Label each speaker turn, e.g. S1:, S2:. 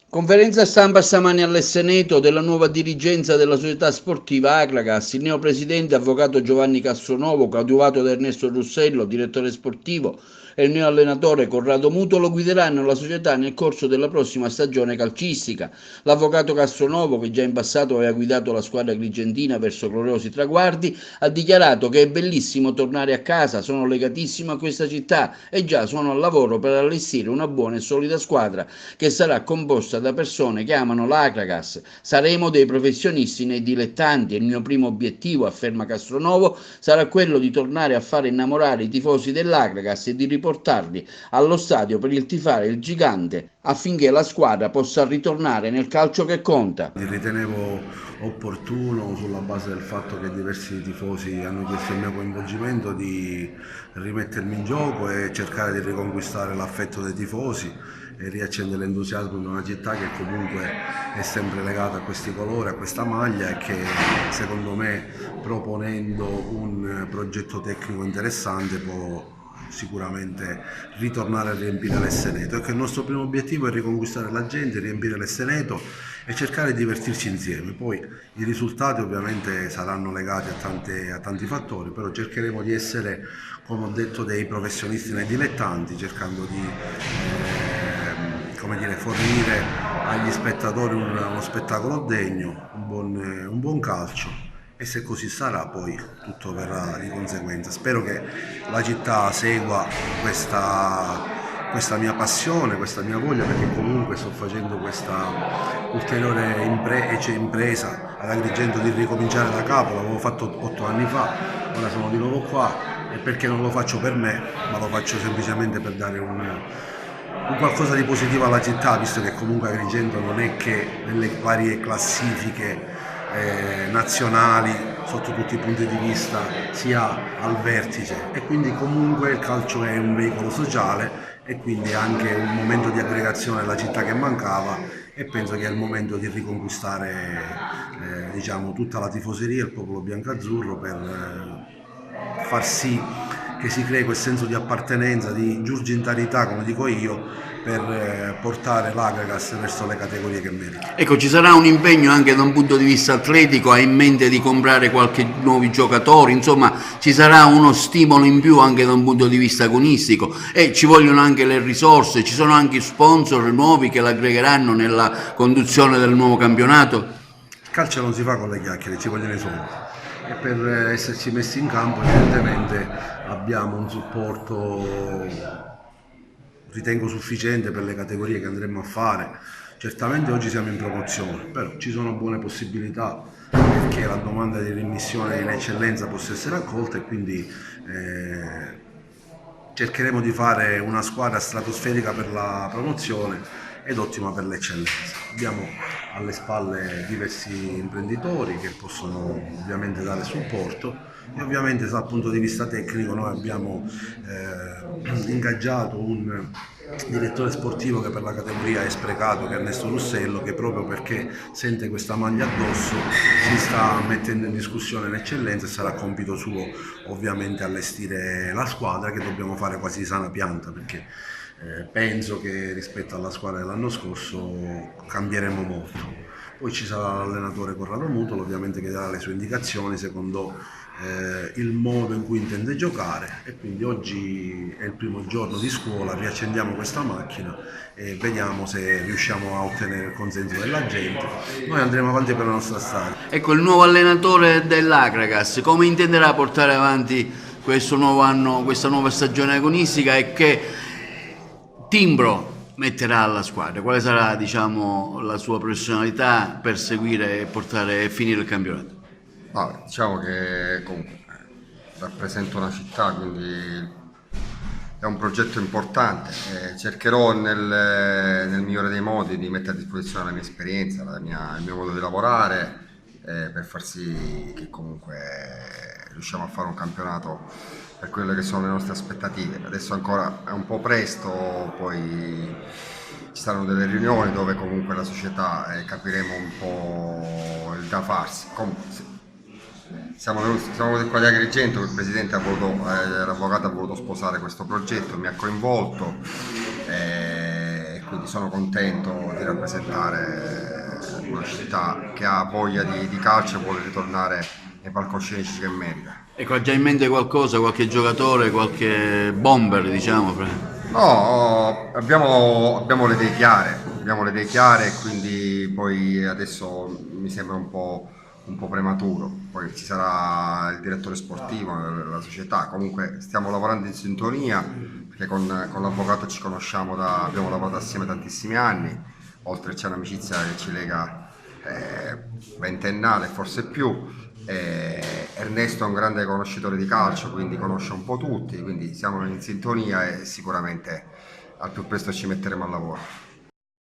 S1: Conferenza stampa stamani all'Esseneto della nuova dirigenza della società sportiva Acragas. Il neopresidente, avvocato Giovanni Castronovo, coadiuvato da Ernesto Russello, direttore sportivo, e il neo allenatore Corrado Mutolo guideranno la società nel corso della prossima stagione calcistica. L'avvocato Castronovo, che già in passato aveva guidato la squadra agrigentina verso gloriosi traguardi, ha dichiarato che è bellissimo tornare a casa, sono legatissimo a questa città e già sono al lavoro per allestire una buona e solida squadra che sarà composta da persone che amano l'Acragas. Saremo dei professionisti nei dilettanti e il mio primo obiettivo, afferma Castronovo, sarà quello di tornare a fare innamorare i tifosi dell'Acragas e di riportarli allo stadio per il tifare il gigante affinché la squadra possa ritornare nel calcio che conta.
S2: Ritenevo opportuno, sulla base del fatto che diversi tifosi hanno chiesto il mio coinvolgimento, di rimettermi in gioco e cercare di riconquistare l'affetto dei tifosi e riaccendere l'entusiasmo in una città che comunque è sempre legata a questi colori, a questa maglia, e che secondo me, proponendo un progetto tecnico interessante, può sicuramente ritornare a riempire l'Esseneto. Ecco, il nostro primo obiettivo è riconquistare la gente, riempire l'Esseneto e cercare di divertirci insieme. Poi i risultati ovviamente saranno legati a tanti fattori, però cercheremo di essere, come ho detto, dei professionisti nei dilettanti, cercando di fornire agli spettatori uno spettacolo degno, un buon calcio, e se così sarà poi tutto verrà di conseguenza. Spero che la città segua questa mia passione, questa mia voglia, perché comunque sto facendo questa ulteriore impresa ad Agrigento di ricominciare da capo. L'avevo fatto 8 anni fa, ora sono di nuovo qua, e perché non lo faccio per me, ma lo faccio semplicemente per dare un qualcosa di positivo alla città, visto che comunque Agrigento non è che nelle varie classifiche nazionali sotto tutti i punti di vista sia al vertice, e quindi comunque il calcio è un veicolo sociale e quindi anche un momento di aggregazione alla città che mancava, e penso che è il momento di riconquistare tutta la tifoseria e il popolo biancazzurro, per far sì che si crei quel senso di appartenenza, di giurgintarietà, come dico io, per portare l'Agragas verso le categorie che merita.
S1: Ecco, ci sarà un impegno anche da un punto di vista atletico, hai in mente di comprare qualche nuovi giocatori, insomma ci sarà uno stimolo in più anche da un punto di vista agonistico, e ci vogliono anche le risorse, ci sono anche sponsor nuovi che l'aggregheranno nella conduzione del nuovo campionato.
S2: Il calcio non si fa con le chiacchiere, ci vogliono i soldi, e per esserci messi in campo evidentemente abbiamo un supporto, ritengo, sufficiente per le categorie che andremo a fare. Certamente oggi siamo in promozione, però ci sono buone possibilità perché la domanda di rimmissione in eccellenza possa essere accolta, e quindi cercheremo di fare una squadra stratosferica per la promozione ed ottima per l'eccellenza. Abbiamo alle spalle diversi imprenditori che possono ovviamente dare supporto, e ovviamente dal punto di vista tecnico noi abbiamo ingaggiato un direttore sportivo che per la categoria è sprecato, che è Ernesto Russello, che proprio perché sente questa maglia addosso si sta mettendo in discussione l'eccellenza, e sarà compito suo ovviamente allestire la squadra, che dobbiamo fare quasi di sana pianta, perché penso che rispetto alla squadra dell'anno scorso cambieremo molto. Poi ci sarà l'allenatore Corrado Mutolo, ovviamente, che darà le sue indicazioni secondo il modo in cui intende giocare, e quindi oggi è il primo giorno di scuola, riaccendiamo questa macchina e vediamo se riusciamo a ottenere il consenso della gente. Noi andremo avanti per la nostra strada.
S1: Ecco, il nuovo allenatore dell'Acragas come intenderà portare avanti questo nuovo anno, questa nuova stagione agonistica, e che timbro metterà alla squadra? Quale sarà, diciamo, la sua professionalità per seguire e portare e finire il campionato?
S3: Diciamo che comunque rappresento una città, quindi è un progetto importante. Cercherò nel migliore dei modi di mettere a disposizione la mia esperienza, il mio modo di lavorare, per far sì che comunque riusciamo a fare un campionato per quelle che sono le nostre aspettative. Adesso ancora è un po' presto, poi ci saranno delle riunioni dove comunque la società capiremo un po' il da farsi. Comunque, siamo venuti qua di Agrigento, il presidente l'avvocato ha voluto sposare questo progetto, mi ha coinvolto, quindi sono contento di rappresentare una città che ha voglia di calcio e vuole ritornare nei palcoscenici che merita.
S1: Ecco, ha già in mente qualcosa, qualche giocatore, qualche bomber, diciamo?
S3: No, abbiamo le idee chiare, quindi poi adesso mi sembra un po' prematuro, poi ci sarà il direttore sportivo, la società, comunque stiamo lavorando in sintonia, perché con l'avvocato ci conosciamo abbiamo lavorato assieme tantissimi anni, oltre c'è un'amicizia che ci lega ventennale, forse più. Ernesto è un grande conoscitore di calcio, quindi conosce un po' tutti, quindi siamo in sintonia e sicuramente al più presto ci metteremo al lavoro.